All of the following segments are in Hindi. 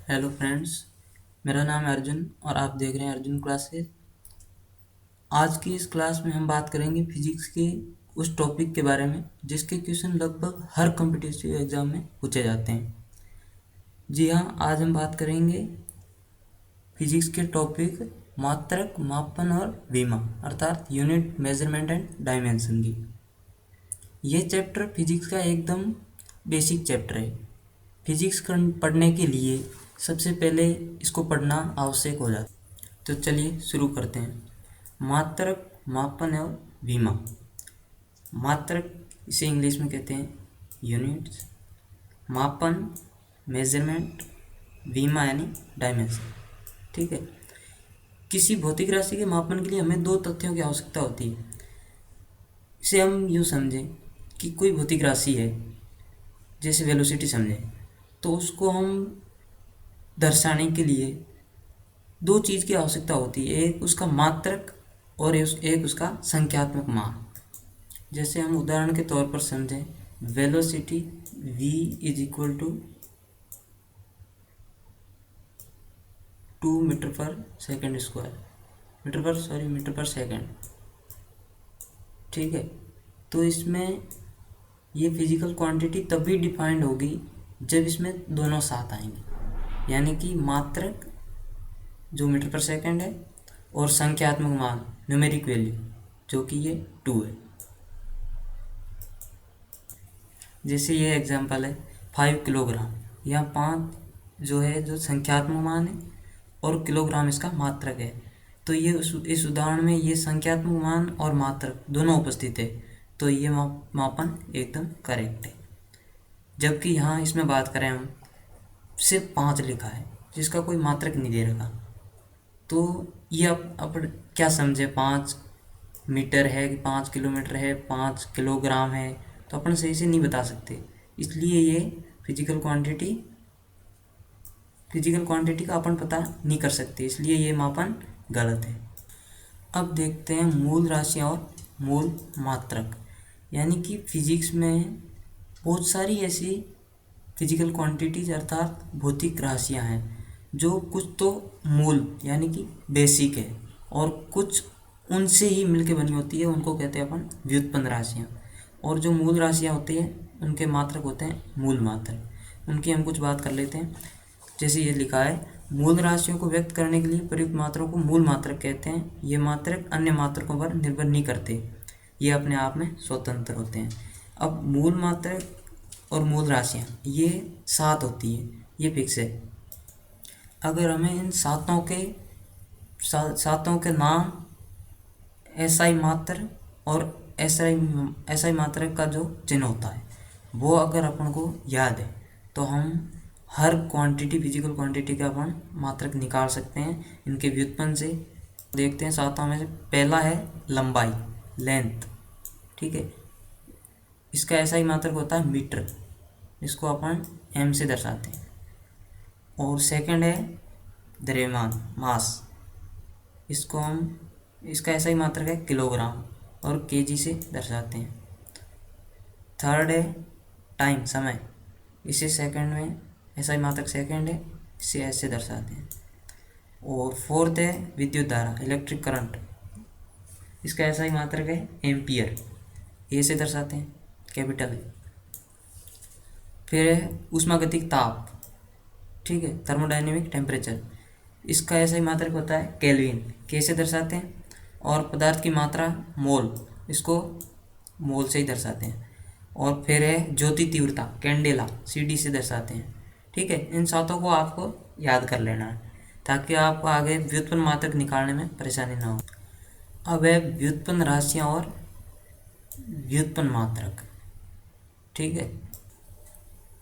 Hello friends. मेरा नाम है अर्जुन और आप देख रहे हैं अर्जुन क्लासेस। आज की इस क्लास में हम बात करेंगे फिजिक्स के उस टॉपिक के बारे में जिसके क्वेश्चन लगभग हर कॉम्पिटिटिव एग्जाम में पूछे जाते हैं। जी हाँ, आज हम बात करेंगे फिजिक्स के टॉपिक मात्रक, मापन और विमा अर्थात यूनिट, मेजरमेंट एंड डायमेंशन की। ये चैप्टर फिजिक्स का एकदम बेसिक चैप्टर है। फिजिक्स पढ़ने के लिए सबसे पहले इसको पढ़ना आवश्यक हो जाता है। तो चलिए शुरू करते हैं। मात्रक, मापन और विमा। मात्रक इसे इंग्लिश में कहते हैं यूनिट्स, मापन मेजरमेंट, विमा यानी डायमेंशन। ठीक है। किसी भौतिक राशि के मापन के लिए हमें दो तथ्यों की आवश्यकता होती है। इसे हम यूँ समझें कि कोई भौतिक राशि है, जैसे वेलोसिटी समझें, तो उसको हम दर्शाने के लिए दो चीज़ की आवश्यकता होती है, एक उसका मात्रक और एक उसका संख्यात्मक मान। जैसे हम उदाहरण के तौर पर समझें, velocity v is equal to 2 metre per second. ठीक है। तो इसमें ये फिजिकल क्वांटिटी तभी डिफाइंड होगी जब इसमें दोनों साथ आएंगे, यानी कि मात्रक जो मीटर पर सेकेंड है और संख्यात्मक मान न्यूमेरिक वैल्यू जो कि ये 2 है। जैसे ये एग्जांपल है 5 किलोग्राम। यहाँ 5 जो है जो संख्यात्मक मान है और किलोग्राम इसका मात्रक है। तो ये इस उदाहरण में ये संख्यात्मक मान और मात्रक दोनों उपस्थित है, तो ये मापन एकदम करेक्ट है। जबकि यहाँ इसमें बात करें हम, सिर्फ 5 लिखा है जिसका कोई मात्रक नहीं दे रखा। तो ये अब क्या समझे, 5 मीटर है कि 5 किलोमीटर है, 5 किलोग्राम है, तो अपन सही से नहीं बता सकते। इसलिए ये फिजिकल क्वांटिटी का अपन पता नहीं कर सकते, इसलिए ये मापन गलत है। अब देखते हैं मूल राशियाँ और मूल मात्रक। यानी कि फिजिक्स में बहुत सारी ऐसी फिजिकल क्वांटिटीज अर्थात भौतिक राशियाँ हैं जो कुछ तो मूल यानी कि बेसिक है और कुछ उनसे ही मिलके बनी होती है, उनको कहते हैं अपन व्युत्पन्न राशियाँ। और जो मूल राशियाँ होती हैं उनके मात्रक होते हैं मूल मात्रक। उनकी हम कुछ बात कर लेते हैं। जैसे ये लिखा है, मूल राशियों को व्यक्त करने के लिए प्रयुक्त मात्रों को मूल मात्रक कहते हैं। ये मात्रक अन्य मात्रकों पर निर्भर नहीं करते, ये अपने आप में स्वतंत्र होते हैं। अब मूल मात्रक और मूल राशियाँ ये 7 होती है, ये फिक्स है। अगर हमें इन सातों के नाम, एसआई मात्र और एसआई मात्रक का जो चिन्ह होता है वो अगर अपन को याद है तो हम हर क्वांटिटी, फिजिकल क्वांटिटी का अपन मात्रक निकाल सकते हैं इनके व्युत्पन्न से। देखते हैं सातों में से पहला है लंबाई, लेंथ। ठीक है। इसका एसआई मात्रक होता है मीटर, इसको अपन एम से दर्शाते हैं। और सेकंड है द्रव्यमान, मास, इसका ऐसा ही मात्रक है किलोग्राम और केजी से दर्शाते हैं। थर्ड है टाइम, समय, इसे सेकंड में ऐसा ही मात्रक सेकंड है, इसे ऐसे दर्शाते हैं। और फोर्थ है विद्युत धारा, इलेक्ट्रिक करंट, इसका ऐसा ही मात्रक है एम्पियर, ए से दर्शाते हैं, कैपिटल। फिर है ऊष्मागतिक ताप, ठीक है, थर्मोडायनेमिक टेम्परेचर, इसका ऐसा ही मात्रक होता है केल्विन, के से दर्शाते हैं। और पदार्थ की मात्रा मोल, इसको मोल से ही दर्शाते हैं। और फिर है ज्योति तीव्रता, कैंडेला, सीडी से दर्शाते हैं। ठीक है। इन सातों को आपको याद कर लेना है ताकि आपको आगे व्युत्पन्न मात्रक निकालने में परेशानी ना हो। अब है व्युत्पन्न राशियाँ और व्युत्पन्न मात्रक। ठीक है।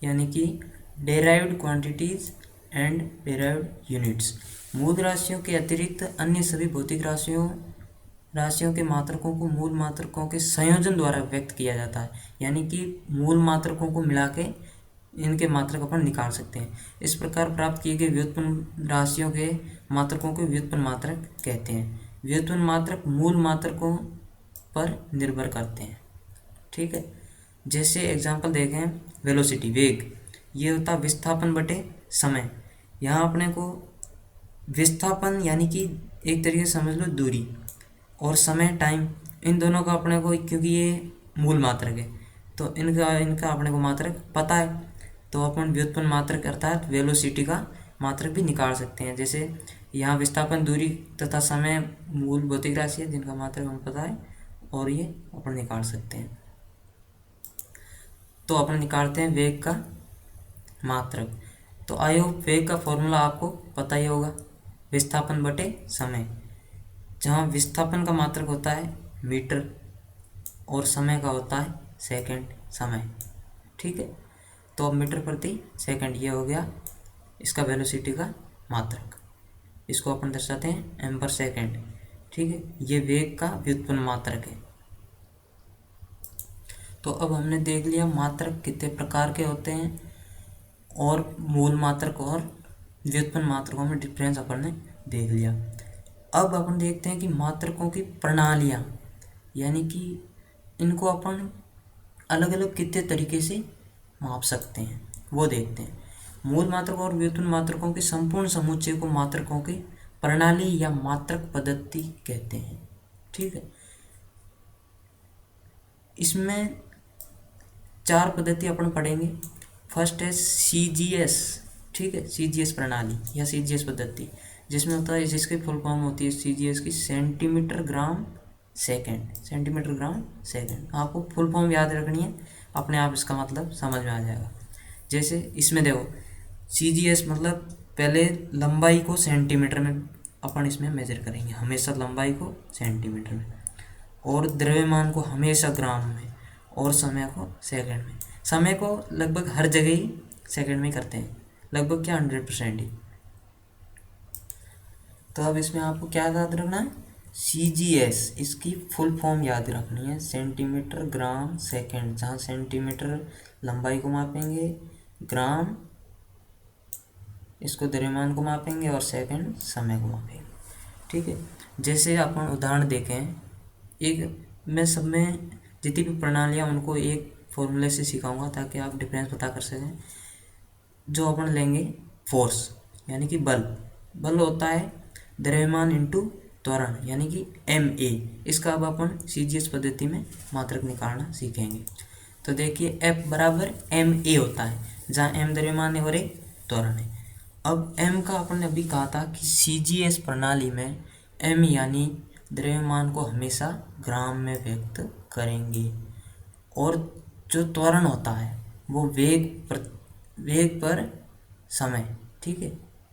यानी कि derived quantities and derived units. मूल राशियों के अतिरिक्त अन्य सभी भौतिक राशियों के मात्रकों को मूल मात्रकों के संयोजन द्वारा व्यक्त किया जाता है। यानी कि मूल मात्रकों को मिला के इनके मात्रक अपन निकाल सकते हैं। इस प्रकार प्राप्त किए गए व्युत्पन्न राशियों के मात्रकों को व्युत्पन्न मात्रक कहते हैं। व्युत्पन्न मात्रक मूल मात्रकों पर निर्भर करते हैं। ठीक है। जैसे एग्जाम्पल देखें, वेलोसिटी, वेग, ये होता है विस्थापन बटे समय। यहाँ अपने को विस्थापन यानी कि एक तरीके से समझ लो दूरी, और समय टाइम, इन दोनों का अपने को, क्योंकि ये मूल मात्रक है तो इनका इनका अपने को मात्रक पता है, तो अपन व्युत्पन्न मात्रक अर्थात वेलोसिटी का मात्रक भी निकाल सकते हैं। जैसे यहाँ विस्थापन दूरी तथा समय मूल भौतिक राशि है जिनका मात्रक हमें पता है, और ये अपन निकाल सकते हैं। तो अपन निकालते हैं वेग का मात्रक। तो आई होप वेग का फॉर्मूला आपको पता ही होगा, विस्थापन बटे समय, जहाँ विस्थापन का मात्रक होता है मीटर और समय का होता है सेकंड समय। ठीक है, तो अब मीटर प्रति सेकंड ये हो गया इसका वेलोसिटी का मात्रक, इसको अपन दर्शाते हैं एम पर सेकंड। ठीक है, ये वेग का व्युत्पन्न मात्रक है। तो अब हमने देख लिया मात्रक कितने प्रकार के होते हैं, और मूल मात्रक और व्युत्पन्न मात्रकों में डिफरेंस अपन ने देख लिया। अब अपन देखते हैं कि मात्रकों की प्रणालियाँ, यानी कि इनको अपन अलग अलग कितने तरीके से माप सकते हैं वो देखते हैं। मूल मात्रकों और व्युत्पन्न मात्रकों के संपूर्ण समुच्चय को मात्रकों की प्रणाली या मात्रक पद्धति कहते हैं। ठीक है, इसमें 4 पद्धति अपन पढ़ेंगे। फर्स्ट है CGS। ठीक है, CGS प्रणाली या CGS पद्धति, जिसमें होता है, जिसकी फुल फॉर्म होती है CGS की centimetre gram second. Centimetre gram second आपको फुल फॉर्म याद रखनी है, अपने आप इसका मतलब समझ में आ जाएगा। जैसे इसमें देखो CGS मतलब पहले लंबाई को सेंटीमीटर में अपन इसमें मेजर करेंगे, हमेशा लंबाई को सेंटीमीटर में, और द्रव्यमान को हमेशा ग्राम में, और समय को सेकंड में। समय को लगभग हर जगह ही सेकंड में करते हैं, लगभग क्या 100% ही। तो अब इसमें आपको क्या याद रखना है, CGS, इसकी फुल फॉर्म याद रखनी है सेंटीमीटर ग्राम सेकंड, जहाँ सेंटीमीटर लंबाई को मापेंगे, ग्राम इसको द्रव्यमान को मापेंगे, और सेकंड समय को मापेंगे। ठीक है, जैसे अपन उदाहरण देखें, एक मैं सब में जितनी भी प्रणालियाँ उनको एक फॉर्मूले से सिखाऊंगा ताकि आप डिफरेंस पता कर सकें। जो अपन लेंगे फोर्स यानी कि बल, बल होता है द्रव्यमान इंटू त्वरण यानी कि MA। इसका अब अपन CGS पद्धति में मात्रक निकालना सीखेंगे। तो देखिए F बराबर MA होता है, जहाँ M द्रव्यमान है और A त्वरण है। अब M का अपन ने अभी कहा था कि CGS प्रणाली में M यानी द्रव्यमान को हमेशा ग्राम में व्यक्त करेंगे, और जो त्वरण होता है वो वेग पर समय। ठीक है,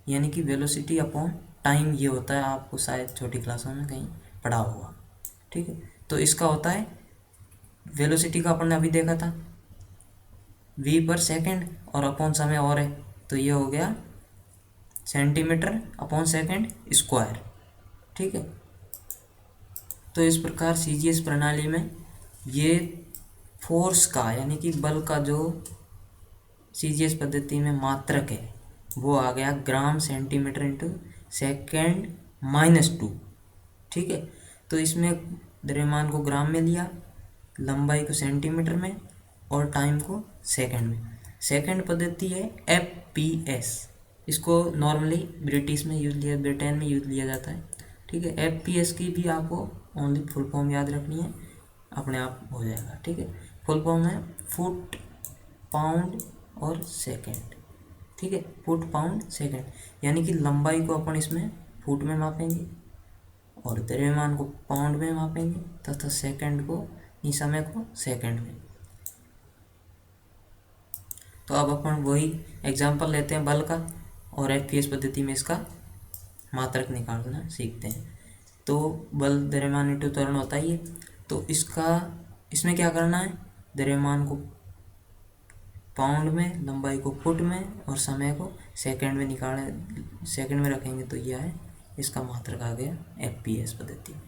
यानी कि वेलोसिटी अपॉन टाइम ये होता है, आपको शायद छोटी क्लासों में कहीं पढ़ा होगा। ठीक है, तो इसका होता है वेलोसिटी का अपन ने अभी देखा था V पर सेकंड, और अपॉन समय और है, तो ये हो गया सेंटीमीटर अपॉन सेकंड स्क्वायर। ठीक है, तो इस प्रकार CGS प्रणाली में ये फोर्स का यानी कि बल का जो CGS पद्धति में मात्रक है वो आ गया ग्राम सेंटीमीटर इंटू सेकेंड -2। ठीक है, तो इसमें द्रव्यमान को ग्राम में लिया, लंबाई को सेंटीमीटर में, और टाइम को सेकंड में। सेकंड पद्धति है FPS, इसको नॉर्मली ब्रिटेन में यूज लिया जाता है। ठीक है, FPS की भी आपको ओनली फुल फॉर्म याद रखनी है, अपने आप हो जाएगा। ठीक है, फुल फॉर्म है फुट पाउंड और सेकंड। ठीक है, फुट पाउंड सेकंड, यानी कि लंबाई को अपन इसमें फुट में मापेंगे, और द्रव्यमान को पाउंड में मापेंगे, तथा सेकंड को, इस समय को सेकंड में। तो अब अपन वही एग्जांपल लेते हैं बल का, और FPS पद्धति में इसका मात्रक निकालना सीखते हैं। तो बल द्रव्यमान इंटू त्वरण होता ही है, तो इसमें क्या करना है, द्रव्यमान को पाउंड में, लंबाई को फुट में, और समय को सेकंड में सेकंड में रखेंगे, तो यह है इसका मात्रक आ गया FPS पद्धति में,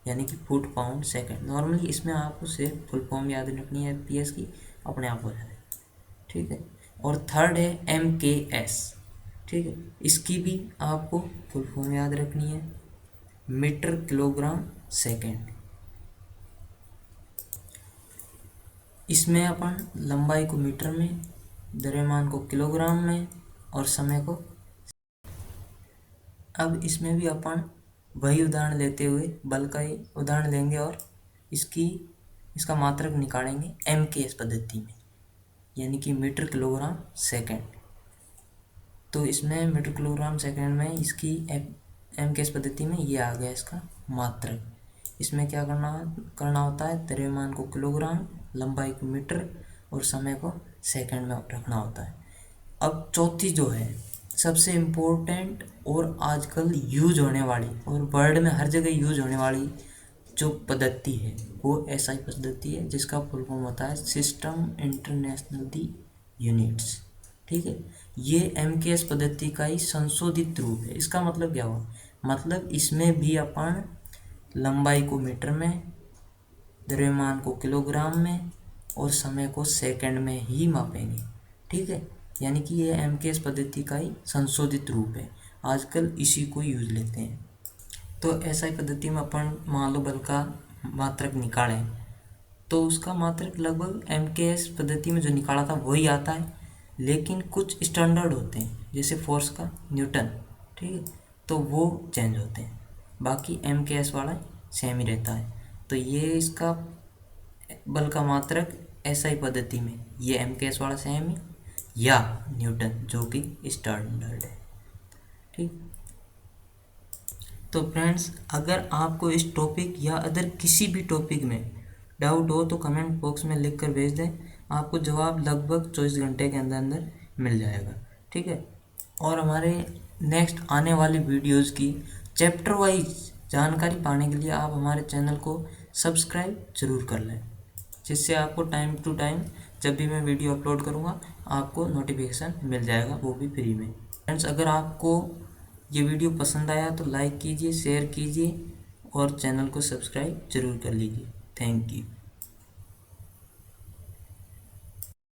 यानी कि फुट पाउंड सेकंड। नॉर्मली इसमें आपको सिर्फ फुल फॉर्म याद रखनी है FPS की, अपने आप हो जाए। ठीक है, और थर्ड है MKS। ठीक है, इसकी भी आपको फुल फॉर्म याद रखनी है, मीटर किलोग्राम सेकंड। इसमें अपन लंबाई को मीटर में, द्रव्यमान को किलोग्राम में, और समय को अब इसमें भी अपन वही उदाहरण लेते हुए बल का ही उदाहरण लेंगे और इसका मात्रक निकालेंगे MKS पद्धति में, यानी कि मीटर किलोग्राम सेकंड। तो इसमें मीटर किलोग्राम सेकंड में इसकी MKS पद्धति में ये आ गया इसका मात्रक। इसमें क्या करना होता है, द्रव्यमान को किलोग्राम, लंबाई को मीटर और समय को सेकंड में रखना होता है। अब चौथी जो है सबसे इम्पोर्टेंट और आजकल यूज होने वाली और वर्ल्ड में हर जगह यूज होने वाली जो पद्धति है वो SI पद्धति है, जिसका फुल फॉर्म होता है सिस्टम इंटरनेशनल दी यूनिट्स। ठीक है, ये MKS पद्धति का ही संशोधित रूप है। इसका मतलब क्या हुआ, मतलब इसमें भी अपन लंबाई को मीटर में, द्रव्यमान को किलोग्राम में और समय को सेकंड में ही मापेंगे। ठीक है, यानी कि ये MKS पद्धति का ही संशोधित रूप है, आजकल इसी को यूज लेते हैं। तो SI पद्धति में अपन मान लो बल का मात्रक निकालें तो उसका मात्रक लगभग MKS पद्धति में जो निकाला था वही आता है, लेकिन कुछ स्टैंडर्ड होते हैं जैसे फोर्स का न्यूटन, ठीक है, तो वो चेंज होते हैं, बाकी MKS वाला सेम ही रहता है। तो ये इसका बल का मात्रक SI पद्धति में ये MKS वाला सेम है या न्यूटन जो कि स्टैंडर्ड है। ठीक, तो फ्रेंड्स अगर आपको इस टॉपिक या अदर किसी भी टॉपिक में डाउट हो तो कमेंट बॉक्स में लिख कर भेज दें, आपको जवाब लगभग 24 घंटे के अंदर अंदर मिल जाएगा। ठीक है, और हमारे नेक्स्ट आने वाली वीडियोस की चैप्टर वाइज जानकारी पाने के लिए आप हमारे चैनल को सब्सक्राइब जरूर कर लें, जिससे आपको टाइम टू टाइम जब भी मैं वीडियो अपलोड करूँगा आपको नोटिफिकेशन मिल जाएगा, वो भी फ्री में। फ्रेंड्स अगर आपको ये वीडियो पसंद आया तो लाइक कीजिए, शेयर कीजिए और चैनल को सब्सक्राइब जरूर कर लीजिए। Thank you.